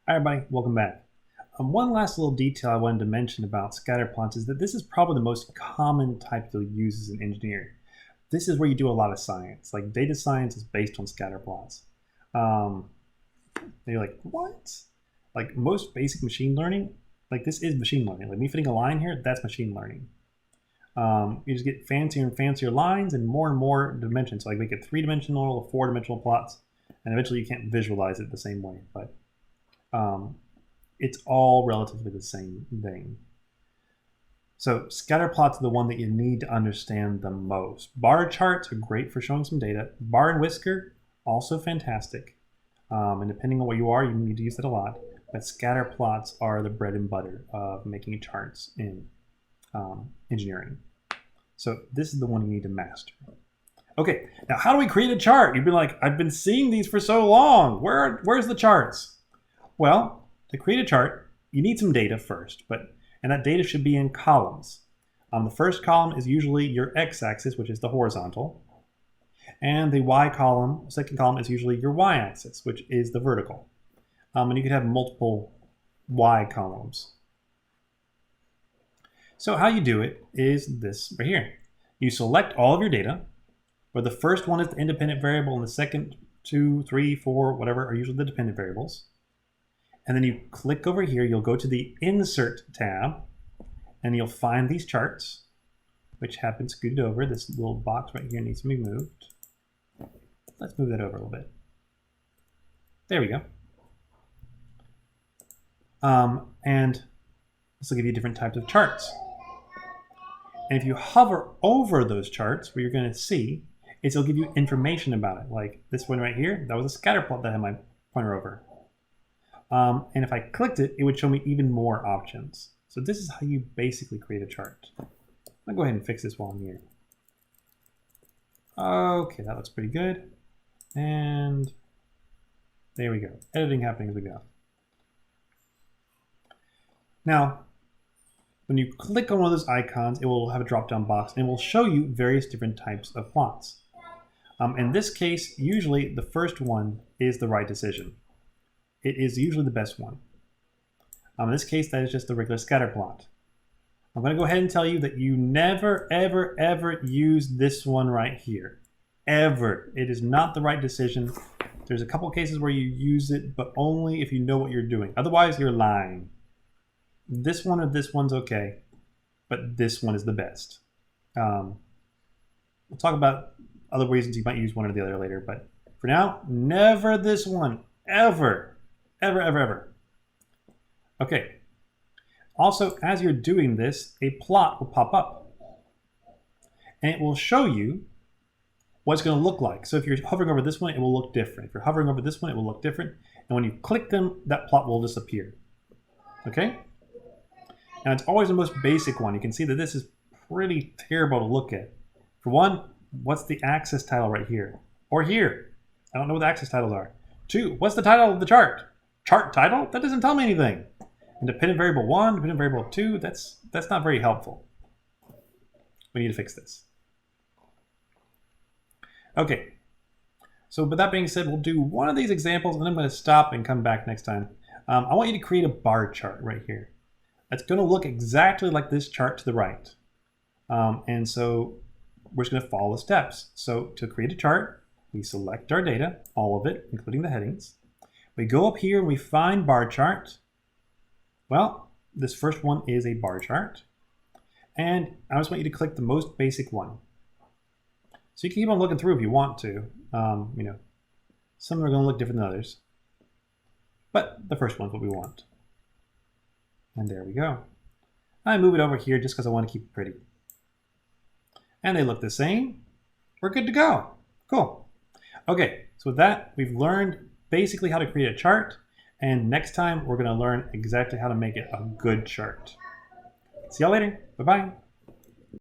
Hi everybody, welcome back. One last little detail I wanted to mention about scatter plots is that this is probably the most common type you'll use as an engineer. This is where you do a lot of science. Like data science is based on scatter plots. And you're like, what? Like most basic machine learning, like this is machine learning. Like me fitting a line here, that's machine learning. You just get fancier and fancier lines and more dimensions. So like make it 3-dimensional or 4-dimensional plots, and eventually you can't visualize it the same way. But it's all relatively the same thing. So scatter plots are the one that you need to understand the most. Bar charts are great for showing some data. Bar and whisker, also fantastic. And depending on what you are, you need to use that a lot. But scatter plots are the bread and butter of making charts in engineering. So this is the one you need to master. Okay, now how do we create a chart? You've been like, I've been seeing these for so long. Where's the charts? Well, to create a chart, you need some data first, and that data should be in columns. The first column is usually your x-axis, which is the horizontal, and the second column is usually your y-axis, which is the vertical. And you could have multiple y columns. So how you do it is this right here. You select all of your data, where the first one is the independent variable and the second, 2, 3, 4, whatever are usually the dependent variables. And then you click over here, you'll go to the Insert tab, and you'll find these charts, which have been scooted over. This little box right here needs to be moved. Let's move that over a little bit. There we go. And this will give you different types of charts. And if you hover over those charts, what you're going to see is it'll give you information about it. Like this one right here, that was a scatter plot that I had my pointer over. And if I clicked it, it would show me even more options. So this is how you basically create a chart. I'll go ahead and fix this while I'm here. Okay, that looks pretty good. And there we go. Editing happening as we go. Now, when you click on one of those icons, it will have a drop-down box and it will show you various different types of plots. In this case, usually the first one is the right decision. It is usually the best one. In this case, that is just the regular scatter plot. I'm going to go ahead and tell you that you never, ever, ever use this one right here. Ever. It is not the right decision. There's a couple of cases where you use it, but only if you know what you're doing. Otherwise, you're lying. This one or this one's okay, but this one is the best. We'll talk about other reasons you might use one or the other later, but for now, never this one. Ever. Ever, ever, ever. Okay. Also, as you're doing this, a plot will pop up. And it will show you what it's going to look like. So if you're hovering over this one, it will look different. If you're hovering over this one, it will look different. And when you click them, that plot will disappear. Okay? Now, it's always the most basic one. You can see that this is pretty terrible to look at. For one, what's the axis title right here? Or here? I don't know what the axis titles are. 2, what's the title of the chart? Chart title? That doesn't tell me anything. And dependent variable 1, dependent variable 2, that's not very helpful. We need to fix this. Okay. So with that being said, we'll do one of these examples and I'm going to stop and come back next time. I want you to create a bar chart right here. That's going to look exactly like this chart to the right. And so we're just going to follow the steps. So to create a chart, we select our data, all of it, including the headings. We go up here and we find bar chart. Well, this first one is a bar chart. And I just want you to click the most basic one. So you can keep on looking through if you want to. Some are going to look different than others. But the first one's what we want. And there we go. I move it over here just because I want to keep it pretty. And they look the same. We're good to go. Cool. Okay, so with that, we've learned basically how to create a chart. And next time, we're going to learn exactly how to make it a good chart. See y'all later. Bye-bye.